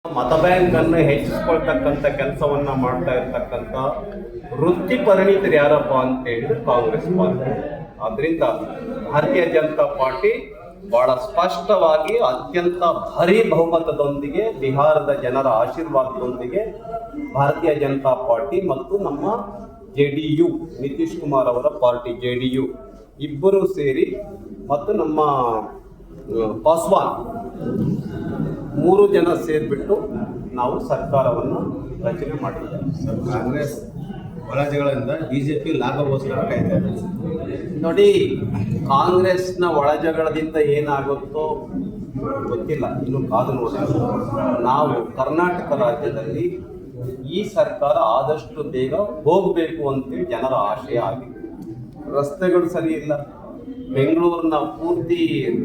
ಮತ ಬ್ಯಾಂಕ್ ಅನ್ನು ಹೆಚ್ಚಿಸ್ಕೊಳ್ತಕ್ಕಂಥ ಕೆಲಸವನ್ನ ಮಾಡ್ತಾ ಇರ್ತಕ್ಕಂಥ ವೃತ್ತಿ ಪರಿಣಿತರು ಯಾರಪ್ಪ ಅಂತ ಹೇಳಿದ್ರೆ ಕಾಂಗ್ರೆಸ್ ಪಾರ್ಟಿ. ಆದ್ರಿಂದ ಭಾರತೀಯ ಜನತಾ ಪಾರ್ಟಿ ಬಹಳ ಸ್ಪಷ್ಟವಾಗಿ ಅತ್ಯಂತ ಭಾರಿ ಬಹುಮತದೊಂದಿಗೆ ಬಿಹಾರದ ಜನರ ಆಶೀರ್ವಾದದೊಂದಿಗೆ ಭಾರತೀಯ ಜನತಾ ಪಾರ್ಟಿ ಮತ್ತು ನಮ್ಮ JDU ನಿತೀಶ್ ಕುಮಾರ್ ಅವರ ಪಾರ್ಟಿ JDU ಇಬ್ಬರು ಸೇರಿ ಮತ್ತು ನಮ್ಮ ಪಾಸ್ವಾನ್ 3 ಜನ ಸೇರಿಬಿಟ್ಟು ನಾವು ಸರ್ಕಾರವನ್ನು ರಚನೆ ಮಾಡಿದ್ದೇವೆ. ಕಾಂಗ್ರೆಸ್ ಒಳಜಗಳಿಂದ ಬಿಜೆಪಿ ಲಾಭಗೋಸ್ಕರ ಕಾಯ್ತಾ ಇದೆ. ನೋಡಿ, ಕಾಂಗ್ರೆಸ್ನ ಒಳಜಗಳದಿಂದ ಏನಾಗುತ್ತೋ ಗೊತ್ತಿಲ್ಲ, ಇನ್ನು ಕಾದು ನೋಡಿ. ನಾವು ಕರ್ನಾಟಕ ರಾಜ್ಯದಲ್ಲಿ ಈ ಸರ್ಕಾರ ಆದಷ್ಟು ಬೇಗ ಹೋಗಬೇಕು ಅಂತೇಳಿ ಜನರ ಆಶಯ ಆಗಿದೆ. ರಸ್ತೆಗಳು ಸರಿ ಇಲ್ಲ, ಬೆಂಗಳೂರಿನ ಪೂರ್ತಿ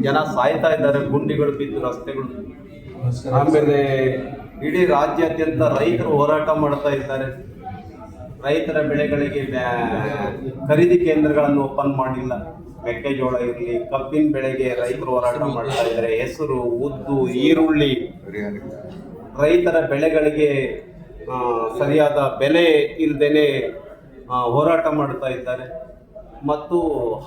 ಜನ ಸಾಯ್ತಾ ಇದ್ದಾರೆ, ಗುಂಡಿಗಳು ಬಿದ್ದು ರಸ್ತೆಗಳು. ಆಮೇಲೆ ಇಡೀ ರಾಜ್ಯಾದ್ಯಂತ ರೈತರು ಹೋರಾಟ ಮಾಡ್ತಾ ಇದ್ದಾರೆ. ರೈತರ ಬೆಳೆಗಳಿಗೆ ಖರೀದಿ ಕೇಂದ್ರಗಳನ್ನು ಓಪನ್ ಮಾಡಿಲ್ಲ. ಮೆಕ್ಕೆಜೋಳ ಇರಲಿ, ಕಬ್ಬಿನ ಬೆಳೆಗೆ ರೈತರು ಹೋರಾಟ ಮಾಡ್ತಾ ಇದ್ದಾರೆ. ಹೆಸರು, ಉದ್ದು, ಈರುಳ್ಳಿ, ರೈತರ ಬೆಳೆಗಳಿಗೆ ಸರಿಯಾದ ಬೆಲೆ ಇಲ್ಲದೇನೆ ಹೋರಾಟ ಮಾಡ್ತಾ ಇದ್ದಾರೆ. ಮತ್ತು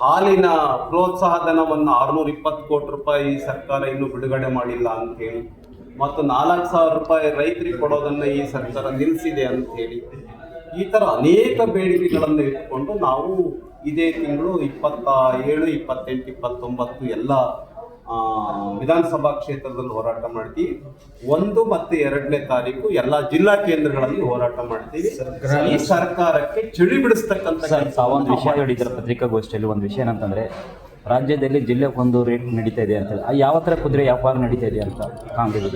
ಹಾಲಿನ ಪ್ರೋತ್ಸಾಹಧನವನ್ನು 620 ಕೋಟಿ ರೂಪಾಯಿ ಸರ್ಕಾರ ಇನ್ನೂ ಬಿಡುಗಡೆ ಮಾಡಿಲ್ಲ ಅಂಥೇಳಿ, ಮತ್ತು 4,000 ರೂಪಾಯಿ ರೈತರಿಗೆ ಕೊಡೋದನ್ನು ಈ ಸರ್ಕಾರ ನಿಲ್ಲಿಸಿದೆ ಅಂಥೇಳಿ, ಈ ಥರ ಅನೇಕ ಬೇಡಿಕೆಗಳನ್ನು ಇಟ್ಕೊಂಡು ನಾವು ಇದೇ ತಿಂಗಳು 27, 28, 29 ಎಲ್ಲ ವಿಧಾನಸಭಾ ಕ್ಷೇತ್ರದಲ್ಲಿ ಹೋರಾಟ ಮಾಡ್ತೀವಿ. 1 ಮತ್ತು 2ನೇ ತಾರೀಕು ಎಲ್ಲ ಜಿಲ್ಲಾ ಕೇಂದ್ರಗಳಲ್ಲಿ ಹೋರಾಟ ಮಾಡ್ತೀವಿ. ಈ ಸರ್ಕಾರಕ್ಕೆ ಚಳಿ ಬಿಡಿಸ್ತಕ್ಕಂಥ ಒಂದು ವಿಷಯ ಹೇಳಿದ್ರೆ ಪತ್ರಿಕಾಗೋಷ್ಠಿಯಲ್ಲಿ ಒಂದು ವಿಷಯ ಏನಂತಂದ್ರೆ, ರಾಜ್ಯದಲ್ಲಿ ಜಿಲ್ಲೆಗೊಂದು ರೇಟ್ ನಡೀತಾ ಇದೆ ಅಂತ ಹೇಳಿ ಯಾವ ಥರ ಕುದುರೆ ವ್ಯಾಪಾರ ನಡೀತಾ ಇದೆ ಅಂತ ಕಾಂಗ್ರೆಸ್